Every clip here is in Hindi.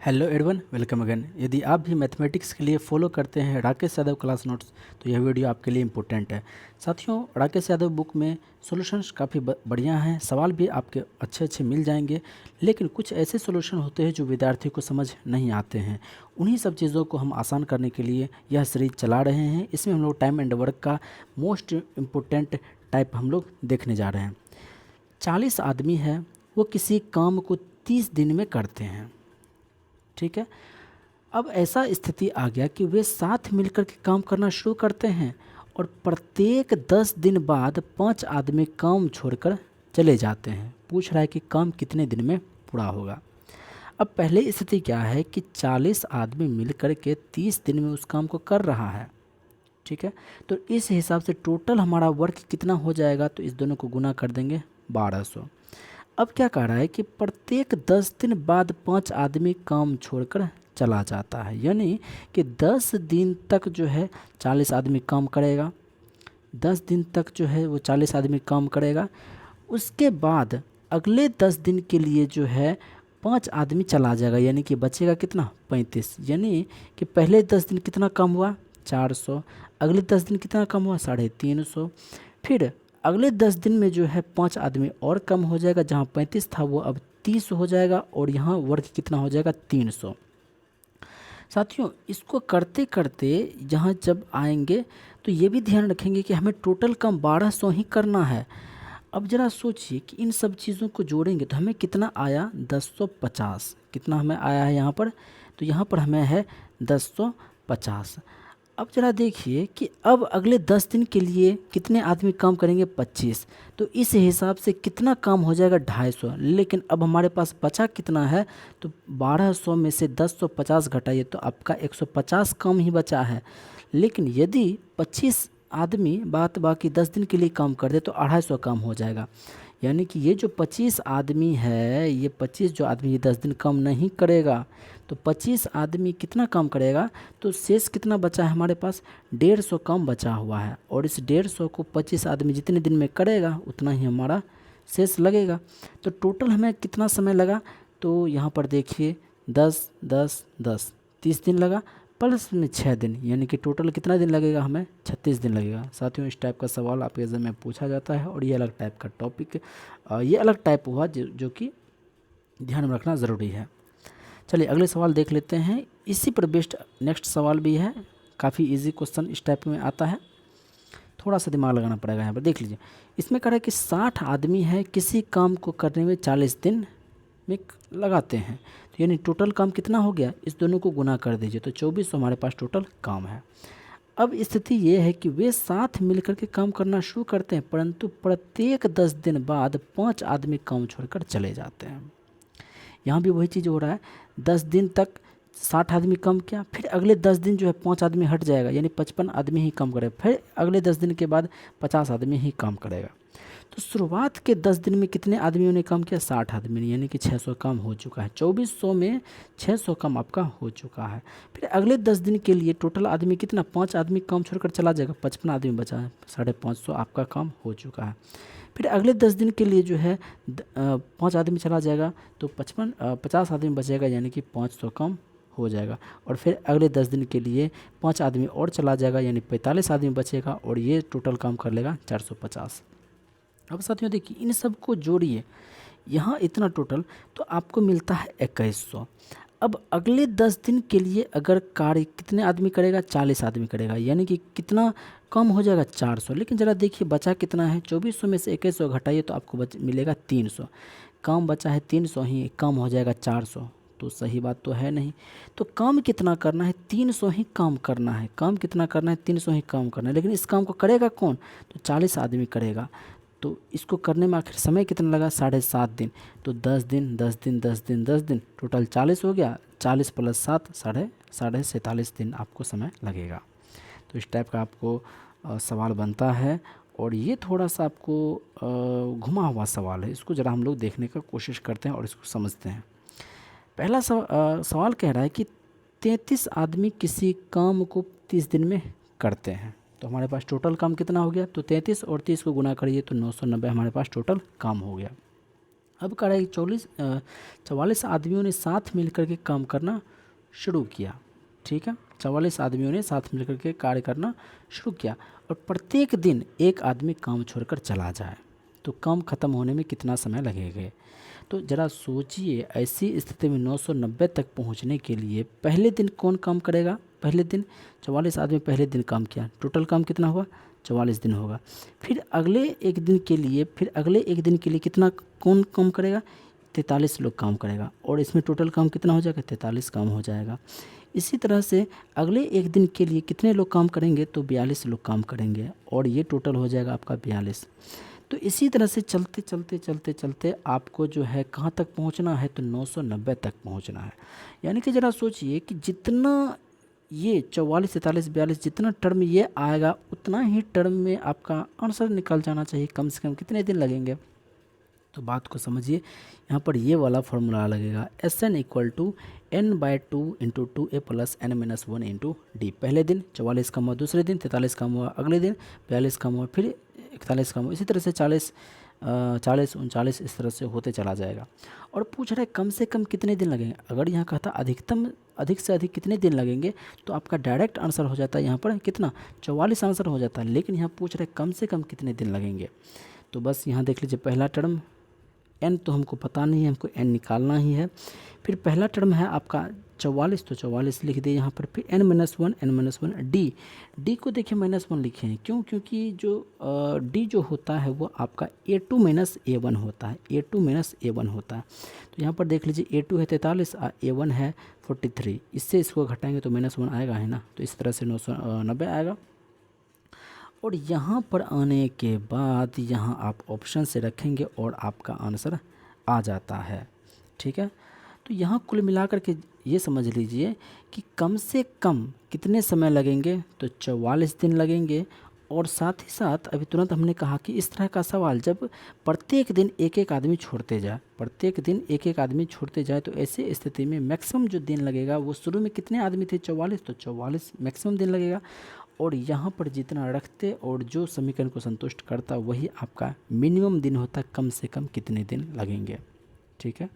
Hello everyone, welcome again. यदि आप भी मैथमेटिक्स के लिए फॉलो करते हैं राकेश यादव क्लास नोट्स, तो यह वीडियो आपके लिए इम्पोर्टेंट है। साथियों, राकेश यादव बुक में सॉल्यूशंस काफ़ी बढ़िया हैं, सवाल भी आपके अच्छे अच्छे मिल जाएंगे। लेकिन कुछ ऐसे सॉल्यूशन होते हैं जो विद्यार्थियों को समझ नहीं आते हैं। उन्हीं सब चीज़ों को हम आसान करने के लिए यह सीरीज चला रहे हैं। इसमें हम लोग टाइम एंड वर्क का मोस्ट इम्पोर्टेंट टाइप हम लोग देखने जा रहे हैं। 40 आदमी है, वो किसी काम को 30 दिन में करते हैं। ठीक है। अब ऐसा स्थिति आ गया कि वे साथ मिलकर के काम करना शुरू करते हैं और प्रत्येक 10 दिन बाद 5 आदमी काम छोड़कर चले जाते हैं। पूछ रहा है कि काम कितने दिन में पूरा होगा। अब पहले स्थिति क्या है कि 40 आदमी मिलकर के 30 दिन में उस काम को कर रहा है। ठीक है। तो इस हिसाब से टोटल हमारा वर्क कितना हो जाएगा, तो इस दोनों को गुना कर देंगे 1200। अब क्या कह रहा है कि प्रत्येक 10 दिन बाद 5 आदमी काम छोड़कर चला जाता है, यानी कि 10 दिन तक जो है 40 आदमी काम करेगा। 10 दिन तक जो है वो 40 आदमी काम करेगा। उसके बाद अगले 10 दिन के लिए जो है 5 आदमी चला जाएगा, यानी कि बचेगा कितना 35। यानी कि पहले 10 दिन कितना काम हुआ 400, अगले 10 दिन कितना कम हुआ 350। फिर अगले 10 दिन में जो है 5 आदमी और कम हो जाएगा, जहाँ 35 था वो अब 30 हो जाएगा और यहाँ वर्क कितना हो जाएगा 300। साथियों, इसको करते करते यहाँ जब आएंगे तो ये भी ध्यान रखेंगे कि हमें टोटल काम 1200 ही करना है। अब ज़रा सोचिए कि इन सब चीज़ों को जोड़ेंगे तो हमें कितना आया 1050। कितना हमें आया है यहाँ पर, तो यहाँ पर हमें है 1050। अब ज़रा देखिए कि अब अगले 10 दिन के लिए कितने आदमी काम करेंगे 25। तो इस हिसाब से कितना काम हो जाएगा 250। लेकिन अब हमारे पास बचा कितना है, तो 1200 में से 1050 घटाइए तो आपका 150 काम ही बचा है। लेकिन यदि 25 आदमी बाकी 10 दिन के लिए काम कर दे तो 250 काम हो जाएगा। यानी कि ये जो 25 आदमी है, ये 25 जो आदमी ये 10 दिन काम नहीं करेगा, तो 25 आदमी कितना काम करेगा, तो शेष कितना बचा है हमारे पास 150 काम बचा हुआ है। और इस 150 को 25 आदमी जितने दिन में करेगा उतना ही हमारा शेष लगेगा। तो टोटल हमें कितना समय लगा, तो यहाँ पर देखिए 10 10 10 30 दिन लगा, प्लस में 6 दिन, यानी कि टोटल कितना दिन लगेगा हमें 36 दिन लगेगा। साथियों, इस टाइप का सवाल आपके एग्जाम में पूछा जाता है और ये अलग टाइप का टॉपिक, ये अलग टाइप हुआ जो कि ध्यान में रखना ज़रूरी है। चलिए अगले सवाल देख लेते हैं। इसी पर बेस्ड नेक्स्ट सवाल भी है, काफ़ी इजी क्वेश्चन इस टाइप में आता है, थोड़ा सा दिमाग लगाना पड़ेगा। यहाँ पर देख लीजिए, इसमें कह रहा है कि 60 आदमी है, किसी काम को करने में 40 दिन में लगाते हैं। तो यानी टोटल काम कितना हो गया, इस दोनों को गुना कर दीजिए तो 2400 हमारे पास टोटल काम है। अब स्थिति ये है कि वे साथ मिलकर के काम करना शुरू करते हैं, परंतु प्रत्येक 10 दिन बाद 5 आदमी काम छोड़कर चले जाते हैं। यहाँ भी वही चीज़ हो रहा है, 10 दिन तक 60 आदमी कम किया, फिर अगले 10 दिन जो है 5 आदमी हट जाएगा, यानी 55 आदमी ही काम करेगा। फिर अगले 10 दिन के बाद 50 आदमी ही काम करेगा। तो शुरुआत के 10 दिन में कितने आदमियों ने काम किया 60 आदमी ने, यानी कि 600 काम हो चुका है। 2400 में 600 काम आपका हो चुका है। फिर अगले 10 दिन के लिए टोटल आदमी कितना 5 आदमी काम छोड़कर चला जाएगा, 55 आदमी बचा है, 550 आपका काम हो चुका है। फिर अगले 10 दिन के लिए जो है 5 आदमी चला जाएगा तो 50 आदमी बचेगा, यानी कि 500 कम हो जाएगा। और फिर अगले 10 दिन के लिए 5 आदमी और चला जाएगा, यानी 45 आदमी बचेगा और ये टोटल काम कर लेगा 450। अब साथियों देखिए, इन सब को जोड़िए, यहाँ इतना टोटल तो आपको मिलता है 2100। अब अगले 10 दिन के लिए अगर कार्य कितने आदमी करेगा 40 आदमी करेगा, यानी कि कितना कम हो जाएगा 400। लेकिन ज़रा देखिए बचा कितना है, 2400 में से 2100 घटाइए तो आपको मिलेगा 300। काम बचा है 300 ही, कम हो जाएगा 400, तो सही बात तो है नहीं। तो काम कितना करना है 300 ही काम करना है, काम कितना करना है 300 ही काम करना है। लेकिन इस काम को करेगा कौन, तो 40 आदमी करेगा। तो इसको करने में आखिर समय कितना लगा 7.5 दिन। तो 10 दिन 10 दिन 10 दिन 10 दिन टोटल 40 हो गया, 40 प्लस 7 साढ़े 47 दिन आपको समय लगेगा। तो इस टाइप का आपको सवाल बनता है और ये थोड़ा सा आपको घुमा हुआ सवाल है। इसको ज़रा हम लोग देखने का कोशिश करते हैं और इसको समझते हैं। पहला सवाल कह रहा है कि 33 आदमी किसी काम को 30 दिन में करते हैं। तो हमारे पास टोटल काम कितना हो गया, तो 33 और 30 को गुना करिए तो 990 हमारे पास टोटल काम हो गया। अब कह रहा है कि 44 आदमियों ने साथ मिलकर के काम करना शुरू किया। ठीक है, 44 आदमियों ने साथ मिलकर के कार्य करना शुरू किया और प्रत्येक दिन एक आदमी काम छोड़कर चला जाए तो काम खत्म होने में कितना समय लगेगा। तो ज़रा सोचिए, ऐसी स्थिति में 990 तक पहुंचने के लिए पहले दिन कौन काम करेगा। पहले दिन 44 आदमी पहले दिन काम किया, टोटल काम कितना हुआ, 44 दिन होगा। फिर अगले एक दिन के लिए कितना कौन काम करेगा, 43 लोग काम करेगा और इसमें टोटल काम कितना हो जाएगा, 43 काम हो जाएगा। इसी तरह से अगले एक दिन के लिए कितने लोग काम करेंगे, तो 42 लोग काम करेंगे और ये टोटल हो जाएगा आपका 42। तो इसी तरह से चलते चलते चलते चलते आपको जो है कहाँ तक पहुँचना है, तो 990 तक पहुँचना है। यानी कि ज़रा सोचिए कि जितना ये 44, 43, 42 जितना टर्म ये आएगा उतना ही टर्म में आपका आंसर निकल जाना चाहिए। कम से कम कितने दिन लगेंगे, तो बात को समझिए। यहाँ पर ये वाला फॉर्मूला लगेगा, SN = n/2 × 2a + n-1 × d। पहले दिन 44 काम हुआ, दूसरे दिन 43 काम हुआ, अगले दिन 42 काम हुआ, फिर 41 काम हुआ, इसी तरह से 40, 40, 39 इस तरह से होते चला जाएगा। और पूछ रहा है कम से कम कितने दिन लगेंगे। अगर यहाँ कहता अधिक से अधिक कितने दिन लगेंगे तो आपका डायरेक्ट आंसर हो जाता है यहाँ पर कितना, 44 आंसर हो जाता है। लेकिन यहाँ पूछ रहे कम से कम कितने दिन लगेंगे। तो बस यहाँ देख लीजिए, पहला टर्म n तो हमको पता नहीं है, हमको n निकालना ही है। फिर पहला टर्म है आपका 44, तो 44 लिख दिए यहाँ पर। फिर n-1 d को देखिए -1 लिखे हैं, क्यों, क्योंकि जो d जो होता है वो आपका a2 - a1 होता है, a2 - a1 होता है। तो यहाँ पर देख लीजिए, a2 है 43 और a1 है 43, इससे इसको घटाएंगे तो -1 आएगा, है ना। तो इस तरह से 990 आएगा। और यहाँ पर आने के बाद यहाँ आप ऑप्शन से रखेंगे और आपका आंसर आ जाता है। ठीक है, तो यहाँ कुल मिलाकर के ये समझ लीजिए कि कम से कम कितने समय लगेंगे, तो 44 दिन लगेंगे। और साथ ही साथ अभी तुरंत हमने कहा कि इस तरह का सवाल जब प्रत्येक दिन एक एक आदमी छोड़ते जाए, तो ऐसे स्थिति में मैक्सिमम जो दिन लगेगा वो शुरू में कितने आदमी थे, 44, तो 44 मैक्सिमम दिन लगेगा। और यहाँ पर जितना रखते और जो समीकरण को संतुष्ट करता वही आपका मिनिमम दिन होता, कम से कम कितने दिन लगेंगे। ठीक है,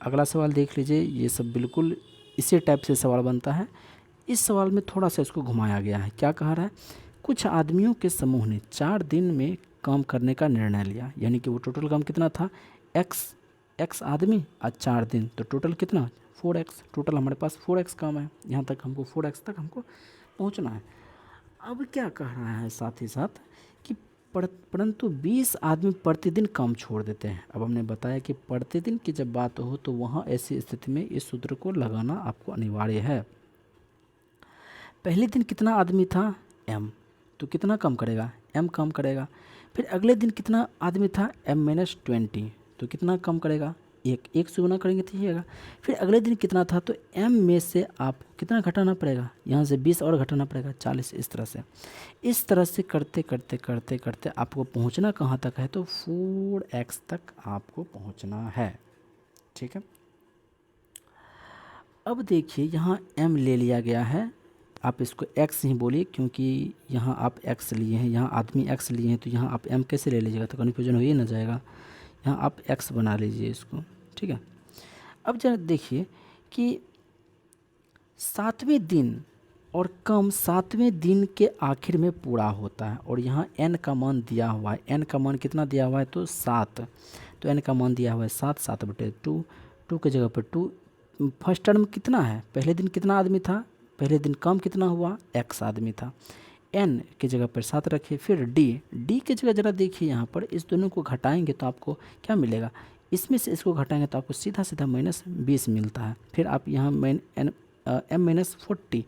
अगला सवाल देख लीजिए। ये सब बिल्कुल इसी टाइप से सवाल बनता है। इस सवाल में थोड़ा सा इसको घुमाया गया है। क्या कहा रहा है, कुछ आदमियों के समूह ने 4 दिन में काम करने का निर्णय लिया। यानी कि वो टोटल काम कितना था, x आदमी और 4 दिन, तो टोटल कितना 4x। टोटल हमारे पास 4x काम है, यहाँ तक हमको 4x तक हमको पहुँचना है। अब क्या कह रहा है साथ ही साथ कि परंतु 20 आदमी प्रतिदिन काम छोड़ देते हैं। अब हमने बताया कि प्रतिदिन की जब बात हो तो वहाँ ऐसी स्थिति में इस सूत्र को लगाना आपको अनिवार्य है। पहले दिन कितना आदमी था, m, तो कितना काम करेगा, m काम करेगा। फिर अगले दिन कितना आदमी था, m-20, तो कितना काम करेगा, एक से गुना करेंगे तो ये आएगा। फिर अगले दिन कितना था, तो m में से आपको कितना घटाना पड़ेगा, यहाँ से 20 और घटाना पड़ेगा, 40। इस तरह से करते करते आपको पहुँचना कहाँ तक है, तो 4x तक आपको पहुँचना है। ठीक है, अब देखिए यहाँ m ले लिया गया है, आप इसको x ही बोलिए क्योंकि यहाँ आप x लिए हैं, यहाँ आदमी x लिए हैं, तो यहाँ आप m कैसे ले लीजिएगा, तो कन्फ्यूजन हो ही ना जाएगा। यहाँ आप x बना लीजिए इसको। ठीक है, अब जरा देखिए कि 7वें दिन और काम 7वें दिन के आखिर में पूरा होता है और यहाँ n का मान दिया हुआ है। n का मान कितना दिया हुआ है, तो 7, तो n का मान दिया हुआ है 7, 7/2, 2 के जगह पर 2। फर्स्ट टर्म कितना है, पहले दिन कितना आदमी था, पहले दिन काम कितना हुआ, x आदमी था, n की जगह पर 7 रखिए। फिर d की जगह ज़रा देखिए, यहाँ पर इस दोनों को घटाएंगे तो आपको क्या मिलेगा, इसमें से इसको घटाएंगे तो आपको सीधा -20 मिलता है। फिर आप यहाँ m-40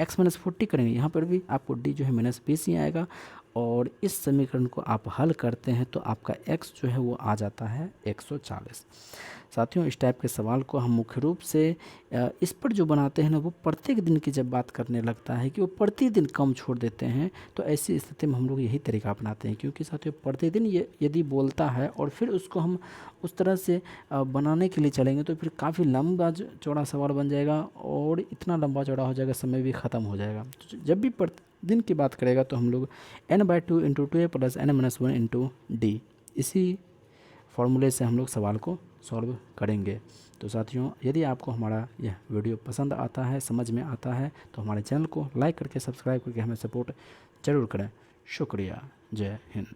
x-40 करेंगे, यहाँ पर भी आपको d जो है -20 ही आएगा। और इस समीकरण को आप हल करते हैं तो आपका x जो है वो आ जाता है 140। साथियों, इस टाइप के सवाल को हम मुख्य रूप से इस पर जो बनाते हैं ना, वो प्रत्येक दिन की जब बात करने लगता है कि वो प्रतिदिन कम छोड़ देते हैं, तो ऐसी स्थिति में हम लोग यही तरीका अपनाते हैं। क्योंकि साथियों प्रतिदिन ये यदि बोलता है और फिर उसको हम उस तरह से बनाने के लिए चलेंगे तो फिर काफ़ी लंबा चौड़ा सवाल बन जाएगा और इतना लंबा चौड़ा हो जाएगा, समय भी ख़त्म हो जाएगा। तो जब भी दिन की बात करेगा तो हम लोग n/2 × 2a + n-1 × d इसी फार्मूले से हम लोग सवाल को सॉल्व करेंगे। तो साथियों, यदि आपको हमारा यह वीडियो पसंद आता है, समझ में आता है, तो हमारे चैनल को लाइक करके सब्सक्राइब करके हमें सपोर्ट ज़रूर करें। शुक्रिया। जय हिंद।